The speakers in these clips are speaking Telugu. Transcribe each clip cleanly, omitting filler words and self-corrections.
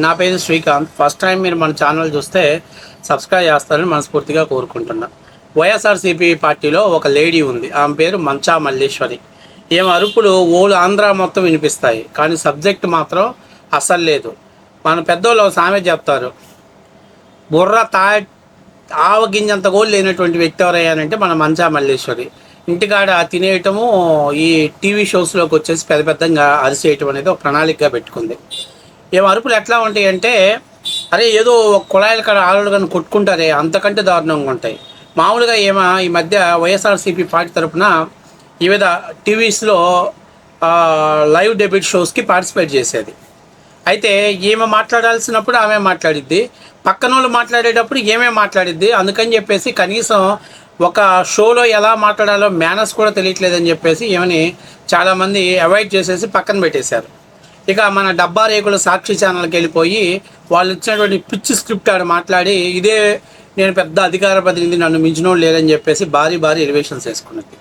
నా పేరు శ్రీకాంత్. ఫస్ట్ టైం మీరు మన ఛానల్ చూస్తే సబ్స్క్రైబ్ చేస్తారని మనస్ఫూర్తిగా కోరుకుంటున్నా. వైఎస్ఆర్సీపీ పార్టీలో ఒక లేడీ ఉంది. ఆమె పేరు మంచా మల్లేశ్వరి. ఏం అరుపులు ఓళ్ళు ఆంధ్ర మొత్తం వినిపిస్తాయి, కానీ సబ్జెక్ట్ మాత్రం అస్సలు లేదు. మన పెద్దోళ్ళు సామెత చెప్తారు, బుర్ర ఆవగింజంత గోళ్ళు లేనటువంటి వ్యక్తి ఎవరయ్యానంటే మన మంచా మల్లేశ్వరి. ఇంటికాడ తినేయటము, ఈ టీవీ షోస్లోకి వచ్చేసి పెద్ద పెద్దగా అరిసేయటం అనేది ఒక ప్రణాళికగా పెట్టుకుంది. ఏం అరుపులు ఎట్లా ఉంటాయి అంటే, అరే ఏదో కుళాయిల కాడ ఆలుడు కానీ కొట్టుకుంటారే, అంతకంటే దారుణంగా ఉంటాయి. మామూలుగా ఈ మధ్య వైఎస్ఆర్సీపీ పార్టీ తరఫున వివిధ టీవీస్లో లైవ్ డెబ్యూట్ షోస్కి పార్టిసిపేట్ చేసేది. అయితే ఈమె మాట్లాడాల్సినప్పుడు ఆమె మాట్లాడిద్ది, పక్కన వాళ్ళు మాట్లాడేటప్పుడు ఏమే మాట్లాడిద్ది. అందుకని చెప్పేసి కనీసం ఒక షోలో ఎలా మాట్లాడాలో మేనర్స్ కూడా తెలియట్లేదని చెప్పేసి ఏమని చాలామంది అవాయిడ్ చేసేసి పక్కన పెట్టేశారు. ఇక మన డబ్బా రేకుల సాక్షి ఛానల్కి వెళ్ళిపోయి వాళ్ళు ఇచ్చినటువంటి పిచ్చి స్క్రిప్ట్ ఆడ మాట్లాడి, ఇదే నేను పెద్ద అధికార ప్రతినిధి, నన్ను మించినోడు లేదని చెప్పేసి భారీ ఎలివేషన్స్ వేసుకున్నది.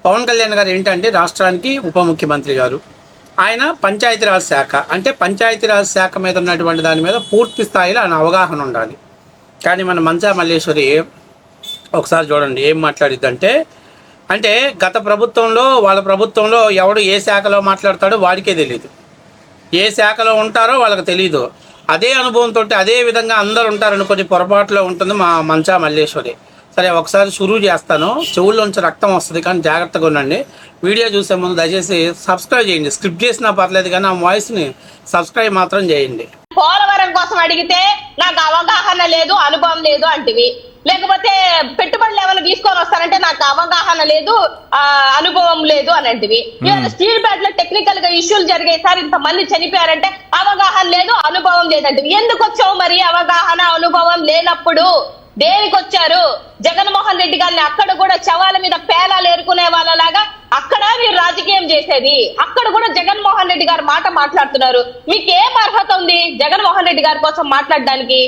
పవన్ కళ్యాణ్ గారు ఏంటంటే రాష్ట్రానికి ఉప ముఖ్యమంత్రి గారు. ఆయన పంచాయతీరాజ్ శాఖ, అంటే పంచాయతీరాజ్ శాఖ మీద ఉన్నటువంటి దాని మీద పూర్తి స్థాయిలో ఆయన అవగాహన ఉండాలి. కానీ మన మంచా మల్లేశ్వరి ఒకసారి చూడండి ఏం మాట్లాడిద్దంటే, అంటే గత ప్రభుత్వంలో వాళ్ళ ప్రభుత్వంలో ఎవడు ఏ శాఖలో మాట్లాడతాడో వాడికే తెలియదు, ఏ శాఖలో ఉంటారో వాళ్ళకి తెలియదు. అదే అనుభవంతో అదే విధంగా అందరు ఉంటారని కొన్ని పొరపాటులో ఉంటుంది మా మంచా మల్లేశ్వరి. సరే ఒకసారి షురూ చేస్తాను, చెవుల్లోంచి రక్తం వస్తుంది, కానీ జాగ్రత్తగా ఉండండి. వీడియో చూసే ముందు దయచేసి సబ్స్క్రైబ్ చేయండి. స్క్రిప్ట్ చేసినా పర్లేదు కానీ ఆ వాయిస్ని సబ్స్క్రైబ్ మాత్రం చేయండి. పోలవరం కోసం అడిగితే నాకు అవగాహన లేదు, అనుభవం లేదు అంటివి. లేకపోతే పెట్టుబడులు ఏమైనా తీసుకొని వస్తానంటే నాకు అవగాహన లేదు, అనుభవం లేదు అని అంటివి. ఇవాళ స్టీల్ ప్లాంట్ లో టెక్నికల్ గా ఇష్యూలు జరిగాయి సార్, ఇంతమంది చనిపోయారంటే అవగాహన లేదు, అనుభవం లేదంటివి. ఎందుకు వచ్చావు మరి అవగాహన అనుభవం లేనప్పుడు? దేనికి వచ్చారు? జగన్మోహన్ రెడ్డి గారిని అక్కడ కూడా శవాల మీద పేలాలు ఏరుకునే వాళ్ళలాగా అక్కడ మీరు రాజకీయం చేసేది. అక్కడ కూడా జగన్మోహన్ రెడ్డి గారు మాట మాట్లాడుతున్నారు. మీకేం అర్హత ఉంది జగన్మోహన్ రెడ్డి గారి కోసం మాట్లాడడానికి?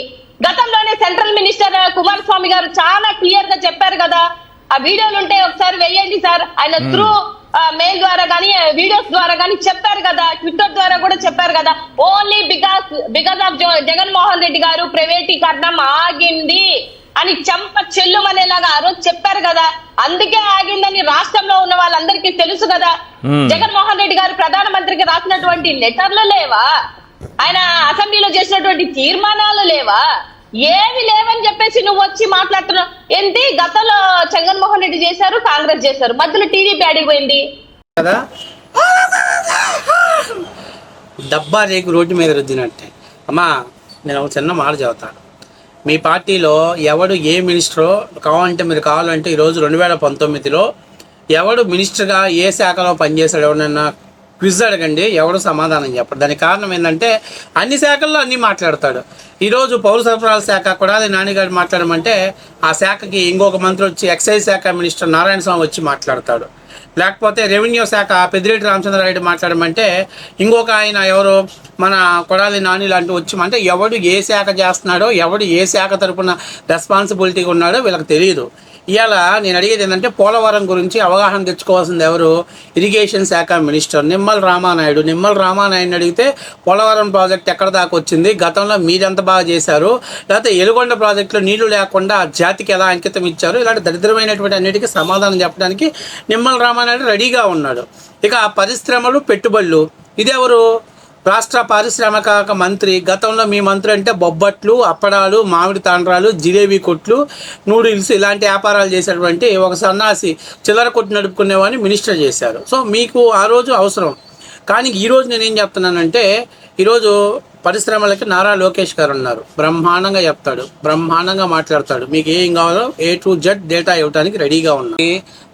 గతంలోనే సెంట్రల్ మినిస్టర్ కుమారస్వామి గారు చాలా క్లియర్ గా చెప్పారు కదా. ఆ వీడియోలు ఉంటే ఒకసారి వేయండి సార్. ఆయన త్రూ మెయిల్ ద్వారా కానీ వీడియోస్ ద్వారా కానీ చెప్పారు కదా, ట్విట్టర్ ద్వారా కూడా చెప్పారు కదా. Only because of Jaganmohan Reddy గారు ప్రైవేటీకరణం ఆగింది అని చెంప చెల్లుమనేలాగా ఆ రోజు చెప్పారు కదా. అందుకే ఆగిందని రాష్ట్రంలో ఉన్న వాళ్ళందరికీ తెలుసు కదా. జగన్మోహన్ రెడ్డి గారు ప్రధానమంత్రికి రాసినటువంటి లెటర్లు లేవా? ఆయన అసెంబ్లీలో చేసినటువంటి తీర్మానాలు లేవా? ఏమి లేవని చెప్పేసి నువ్వు వచ్చి మాట్లాడుతున్నావు ఏంటి? గతంలో జగన్మోహన్ రెడ్డి చేశారు, కాంగ్రెస్ చేశారు, మధ్యలో టీడీపీ అడిగిపోయింది కదా. డబ్బా రేకు రోడ్డు మీద రుద్దినట్టే. అమ్మా నేను ఒక చిన్న మాట చెబుతాను. మీ పార్టీలో ఎవడు ఏ మినిస్టరో కావాలంటే ఈరోజు 2019లో ఎవడు మినిస్టర్గా ఏ శాఖలో పనిచేశాడు ఎవరన్నా క్విజ్ అడగండి, ఎవడు సమాధానం చెప్పడు. దానికి కారణం ఏంటంటే అన్ని శాఖల్లో అన్నీ మాట్లాడతాడు. ఈరోజు పౌర సరఫరాల శాఖ కొడాలి నానిగారు మాట్లాడమంటే ఆ శాఖకి ఇంకొక మంత్రి వచ్చి ఎక్సైజ్ శాఖ మినిస్టర్ నారాయణ స్వామి వచ్చి మాట్లాడతాడు. లేకపోతే రెవెన్యూ శాఖ పెద్దిరెడ్డి రామచంద్రారెడ్డి మాట్లాడమంటే ఇంకొక ఆయన ఎవరు మన కొడాలి నాని లాంటి వచ్చి అంటే ఎవడు ఏ శాఖ చేస్తున్నాడో, ఎవడు ఏ శాఖ తరపున రెస్పాన్సిబిలిటీగా ఉన్నాడో వీళ్ళకి తెలియదు. ఇవాళ నేను అడిగేది ఏంటంటే పోలవరం గురించి అవగాహన తెచ్చుకోవాల్సింది ఎవరు? ఇరిగేషన్ శాఖ మినిస్టర్ నిమ్మల రామానాయుడు అడిగితే పోలవరం ప్రాజెక్ట్ ఎక్కడ దాకా వచ్చింది, గతంలో మీరెంత బాగా చేశారు, లేకపోతే ఎలుగొండ ప్రాజెక్టులో నీళ్లు లేకుండా జాతికి ఎలా అంకితం ఇచ్చారు, ఇలాంటి దరిద్రమైనటువంటి అన్నిటికీ సమాధానం చెప్పడానికి నిమ్మల రామానాయుడు రెడీగా ఉన్నాడు. ఇక పరిశ్రమలు, పెట్టుబడులు, ఇదెవరు? రాష్ట్ర పారిశ్రామిక మంత్రి. గతంలో మీ మంత్రి అంటే బొబ్బట్లు, అప్పడాలు, మామిడి తాండ్రాలు, జిలేబీ కొట్లు, నూడిల్స్ ఇలాంటి వ్యాపారాలు చేసేటువంటి ఒక సన్నాసి చిల్లర కొట్టు నడుపుకునేవాడిని మినిస్టర్ చేశారు. సో మీకు ఆ రోజు అవసరం. కానీ ఈరోజు నేనేం చెప్తున్నానంటే, ఈరోజు పరిశ్రమలకి నారా లోకేష్ గారు ఉన్నారు. బ్రహ్మాండంగా చెప్తాడు, బ్రహ్మాండంగా మాట్లాడతాడు. మీకు ఏం కావాలో A to Z డేటా ఇవ్వడానికి రెడీగా ఉన్నాడు.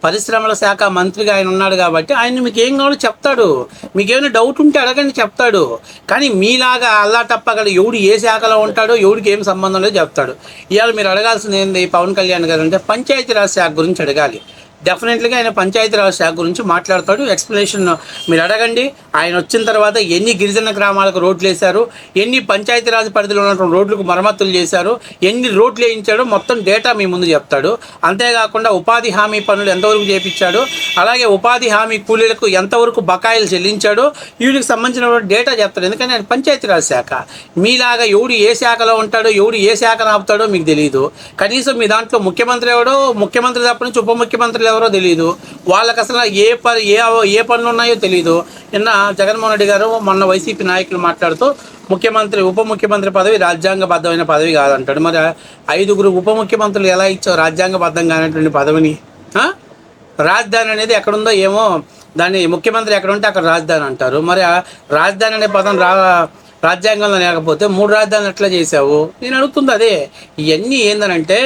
పరిశ్రమల శాఖ మంత్రిగా ఆయన ఉన్నాడు కాబట్టి ఆయన మీకు ఏం కావాలో చెప్తాడు. మీకు ఏమైనా డౌట్ ఉంటే అడగండి, చెప్తాడు. కానీ మీలాగా అల్లా తప్పగల ఎవడు ఏ శాఖలో ఉంటాడో ఎవడికి ఏం సంబంధం లేదో చెప్తాడు. ఇవాళ మీరు అడగాల్సింది ఏంది పవన్ కళ్యాణ్ గారు అంటే పంచాయతీరాజ్ శాఖ గురించి అడగాలి. డెఫినెట్లీగా ఆయన పంచాయతీరాజ్ శాఖ గురించి మాట్లాడతాడు. ఎక్స్ప్లెనేషన్ మీరు అడగండి. ఆయన వచ్చిన తర్వాత ఎన్ని గిరిజన గ్రామాలకు రోడ్లు వేశారు, ఎన్ని పంచాయతీరాజ్ పరిధిలో ఉన్నటువంటి రోడ్లకు మరమ్మతులు చేశారు, ఎన్ని రోడ్లు వేయించాడో మొత్తం డేటా మీ ముందు చెప్తాడు. అంతేకాకుండా ఉపాధి హామీ పనులు ఎంతవరకు చేయించాడు, అలాగే ఉపాధి హామీ కూలీలకు ఎంతవరకు బకాయిలు చెల్లించాడో వీటికి సంబంధించిన డేటా చెప్తాడు. ఎందుకంటే ఆయన పంచాయతీరాజ్ శాఖ. మీలాగా ఎవడు ఏ శాఖలో ఉంటాడో, ఎవడు ఏ శాఖను ఆపుతాడో మీకు తెలియదు. కనీసం మీ దాంట్లో ముఖ్యమంత్రి ఎవడో, ముఖ్యమంత్రి తప్ప నుంచి ఉప ముఖ్యమంత్రులు ఎవరో తెలియదు. వాళ్ళకి అసలు ఏ పనులు ఉన్నాయో తెలియదు. నిన్న జగన్మోహన్ రెడ్డి గారు మొన్న వైసీపీ నాయకులు మాట్లాడుతూ ముఖ్యమంత్రి ఉప ముఖ్యమంత్రి పదవి రాజ్యాంగబద్ధమైన పదవి కాదంటాడు. మరి 5 ఉప ముఖ్యమంత్రులు ఎలా ఇచ్చావు రాజ్యాంగబద్ధం కానటువంటి పదవిని? రాజధాని అనేది ఎక్కడుందో ఏమో, దాన్ని ముఖ్యమంత్రి ఎక్కడ ఉంటే అక్కడ రాజధాని అంటారు. మరి రాజధాని అనే పదం రాజ్యాంగంలో లేకపోతే 3 రాజధానులు ఎట్లా చేసావు? నేను అడుగుతుంది అదే. ఇవన్నీ ఏందనంటే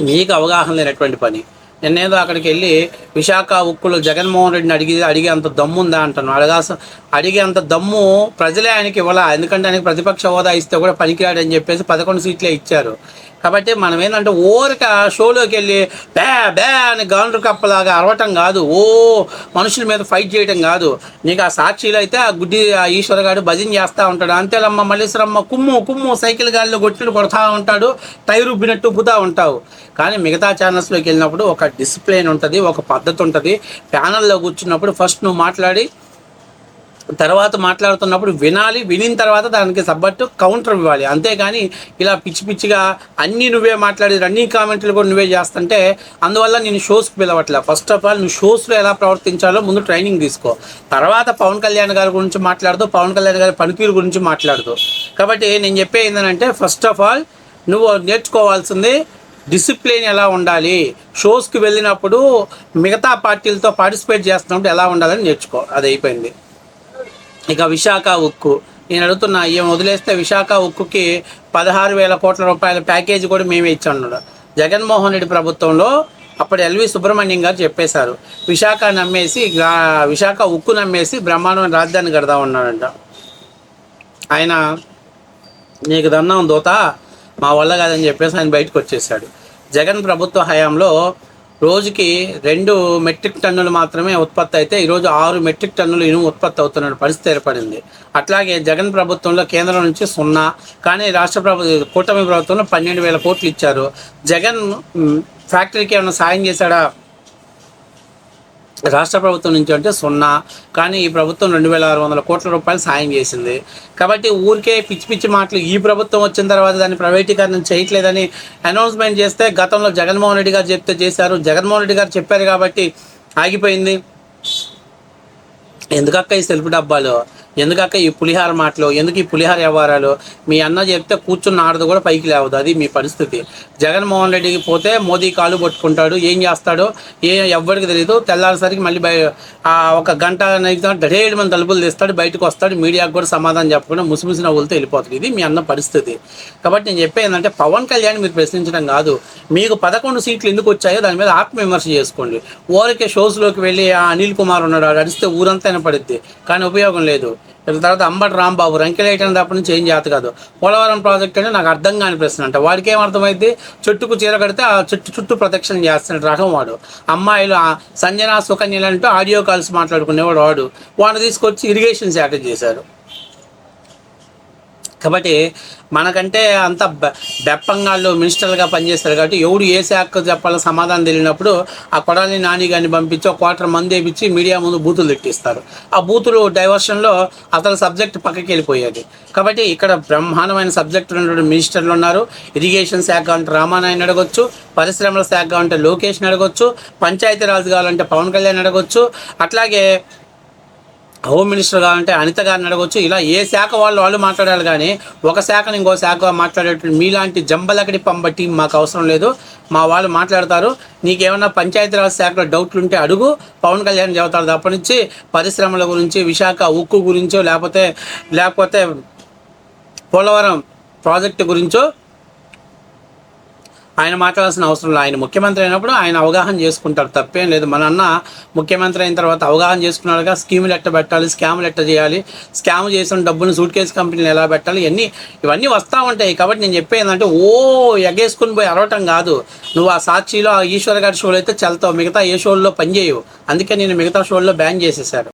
మీకు అవగాహన లేనటువంటి పని. నేనేదో అక్కడికి వెళ్ళి విశాఖ ఉక్కులు జగన్మోహన్ రెడ్డిని అడిగే అంత దమ్ము ఉందా అంటాను. అడిగే అంత దమ్ము ప్రజలే ఆయనకి ఇవ్వాలా. ఎందుకంటే ఆయనకి ప్రతిపక్ష హోదా ఇస్తే కూడా పనికిరాడని చెప్పేసి 11 సీట్లే ఇచ్చారు. కాబట్టి మనం ఏంటంటే ఓరిక షోలోకి వెళ్ళి బ్యా బ్యా అని గాండ్రు కప్పలాగా అరవటం కాదు, మనుషుల మీద ఫైట్ చేయటం కాదు. నీకు ఆ సాక్షిలో అయితే ఆ ఈశ్వరగాడు భజన చేస్తూ ఉంటాడు. అంతేలమ్మ మల్లేశ్వరమ్మ కుమ్ము సైకిల్ గాలిలో కొట్టినట్టు కొడతా ఉంటాడు, టైర్ ఉబ్బినట్టు ఉబ్బుతూ ఉంటావు. కానీ మిగతా ఛానల్స్లోకి వెళ్ళినప్పుడు ఒక డిసిప్లిన్ ఉంటుంది, ఒక పద్ధతి ఉంటుంది. ప్యానల్లో కూర్చున్నప్పుడు ఫస్ట్ నువ్వు మాట్లాడి తర్వాత మాట్లాడుతున్నప్పుడు వినాలి, వినిన తర్వాత దానికి సబ్బట్టు కౌంటర్ ఇవ్వాలి. అంతేగాని ఇలా పిచ్చిగా అన్నీ నువ్వే మాట్లాడి రన్నింగ్ కామెంట్లు కూడా నువ్వే చేస్తుంటే అందువల్ల నేను షోస్కి పిలవట్లే. ఫస్ట్ ఆఫ్ ఆల్ నువ్వు షోస్లో ఎలా ప్రవర్తించాలో ముందు ట్రైనింగ్ తీసుకో. తర్వాత పవన్ కళ్యాణ్ గారి గురించి మాట్లాడుతూ, పవన్ కళ్యాణ్ గారి పనితీరు గురించి మాట్లాడుతూ. కాబట్టి నేను చెప్పేది ఏంటంటే ఫస్ట్ ఆఫ్ ఆల్ నువ్వు నేర్చుకోవాల్సింది డిసిప్లిన్ ఎలా ఉండాలి, షోస్కి వెళ్ళినప్పుడు మిగతా పార్టీలతో పార్టిసిపేట్ చేస్తున్నప్పుడు ఎలా ఉండాలని నేర్చుకో. అది అయిపోయింది. ఇక విశాఖ ఉక్కు నేను అడుగుతున్నా, ఏం వదిలేస్తే విశాఖ ఉక్కుకి 16,000 కోట్ల రూపాయల ప్యాకేజీ కూడా మేమే ఇచ్చాడు. జగన్మోహన్ రెడ్డి ప్రభుత్వంలో అప్పుడు ఎల్వి సుబ్రహ్మణ్యం గారు చెప్పేశారు, విశాఖ ఉక్కు నమ్మేసి బ్రహ్మాండమైన రాజధాని కడతా ఉన్నాడంట. ఆయన నీకు దన్నం దోత మా వల్ల కాదని చెప్పేసి ఆయన బయటకు వచ్చేసాడు. జగన్ ప్రభుత్వ హయాంలో రోజుకి 2 మెట్రిక్ టన్నులు మాత్రమే ఉత్పత్తి అయితే ఈరోజు 6 మెట్రిక్ టన్నులు ఇనుము ఉత్పత్తి అవుతున్న పరిస్థితి ఏర్పడింది. అట్లాగే జగన్ ప్రభుత్వంలో కేంద్రం నుంచి 0, కానీ కూటమి ప్రభుత్వంలో 12,000 కోట్లు ఇచ్చారు. జగన్ ఫ్యాక్టరీకి ఏమైనా సాయం చేశాడా రాష్ట్ర ప్రభుత్వం నుంచి అంటే 0, కానీ ఈ ప్రభుత్వం 2,600 కోట్ల రూపాయలు సాయం చేసింది. కాబట్టి ఊరికే పిచ్చి మాటలు ఈ ప్రభుత్వం వచ్చిన తర్వాత దాన్ని ప్రైవేటీకరణ చేయట్లేదని అనౌన్స్మెంట్ చేస్తే గతంలో జగన్మోహన్ రెడ్డి గారు చెప్తే చేశారు. జగన్మోహన్ రెడ్డి గారు చెప్పారు కాబట్టి ఆగిపోయింది. ఎందుకక్క ఈ సెల్ఫ్ డబ్బాలు, ఎందుకక్క ఈ పులిహార మాటలు, ఎందుకు ఈ పులిహార వ్యవహారాలు? మీ అన్న చెప్తే కూర్చున్న ఆడదు కూడా పైకి లేవదు. అది మీ పరిస్థితి. జగన్మోహన్ రెడ్డికి పోతే మోదీ కాలు పట్టుకుంటాడు, ఏం చేస్తాడో ఎవ్వరికి తెలియదు. తెల్లారిసరికి మళ్ళీ ఒక గంట 7 మంది తలుపులు తీస్తాడు, బయటకు వస్తాడు, మీడియాకు కూడా సమాధానం చెప్పకుండా ముసిముసి నవ్వులతో వెళ్ళిపోతుంది. ఇది మీ అన్న పరిస్థితి. కాబట్టి నేను చెప్పేది ఏంటంటే పవన్ కళ్యాణ్ మీరు ప్రశ్నించడం కాదు, మీకు 11 సీట్లు ఎందుకు వచ్చాయో దాని మీద ఆత్మవిమర్శ చేసుకోండి. ఊరికే షోస్లోకి వెళ్ళి అనిల్ కుమార్ ఉన్నాడు, అడిస్తే ఊరంతా వినపడుద్ది, కానీ ఉపయోగం లేదు. తర్వాత అంబటి రాంబాబు రంకెలేయటం తప్ప నుంచి ఏం చేత కాదు. పోలవరం ప్రాజెక్ట్ అంటే నాకు అర్థం కాని ప్రశ్న అంట. వాడికి ఏమర్థమైంది? చెట్టుకు చీర కడితే ఆ చుట్టూ ప్రదక్షిణ చేస్తున్నాడు రకం వాడు. అమ్మాయిలు సంజన సుకన్యలు అంటూ ఆడియో కాల్స్ మాట్లాడుకునేవాడు వాడిని తీసుకొచ్చి ఇరిగేషన్ శాఖ చేశారు. కాబట్టి మనకంటే అంత బెప్పంగాళ్ళు మినిస్టర్లుగా పనిచేస్తారు కాబట్టి ఎవడు ఏ శాఖ చెప్పాలో సమాధానం తెలియనప్పుడు ఆ కొడాలి నాని గారిని పంపించి ఒక 1/4 మంది వేయించి మీడియా ముందు బూతులు తిట్టిస్తారు. ఆ బూతులు డైవర్షన్లో అసలు సబ్జెక్ట్ పక్కకి వెళ్ళిపోయేది. కాబట్టి ఇక్కడ బ్రహ్మాండమైన సబ్జెక్టు ఉన్నటువంటి మినిస్టర్లు ఉన్నారు. ఇరిగేషన్ శాఖ అంటే రామానాయుడు అడగొచ్చు, పరిశ్రమల శాఖ అంటే లోకేష్ని అడగొచ్చు, పంచాయతీరాజ్ కావాలంటే పవన్ కళ్యాణ్ అడగొచ్చు, అట్లాగే హోమ్ మినిస్టర్ కావాలంటే అనిత గారిని అడగవచ్చు. ఇలా ఏ శాఖ వాళ్ళు మాట్లాడాలి, కానీ ఒక శాఖను ఇంకో శాఖ మాట్లాడేటువంటి మీలాంటి జంబలకడి పంబ టీం మాకు అవసరం లేదు. మా వాళ్ళు మాట్లాడతారు. నీకేమన్నా పంచాయతీరాజ్ శాఖలో డౌట్లు ఉంటే అడుగు, పవన్ కళ్యాణ్ చెబుతారు. తప్పనిచ్చి పరిశ్రమల గురించి, విశాఖ ఉక్కు గురించో లేకపోతే పోలవరం ప్రాజెక్టు గురించో ఆయన మాట్లాడాల్సిన అవసరం లేదు. ఆయన ముఖ్యమంత్రి అయినప్పుడు ఆయన అవగాహన చేసుకుంటారు, తప్పేం లేదు. మన అన్న ముఖ్యమంత్రి అయిన తర్వాత అవగాహన చేసుకున్నాడుగా, స్కీములు ఎట్ట పెట్టాలి, స్కాములు ఎట్ట చేయాలి, స్కామ్ చేసిన డబ్బులు సూట్ కేసు కంపెనీలు ఎలా పెట్టాలి, ఇవన్నీ వస్తూ ఉంటాయి. కాబట్టి నేను చెప్పేది ఏంటంటే ఎగేసుకుని పోయి అరవటం కాదు. నువ్వు ఆ సాక్షిలో ఆ ఈశ్వర్ గారి షోలో అయితే చల్తావు, మిగతా ఏ షోల్లో పనిచేయవు. అందుకే నేను మిగతా షోల్లో బ్యాన్ చేసేసారు.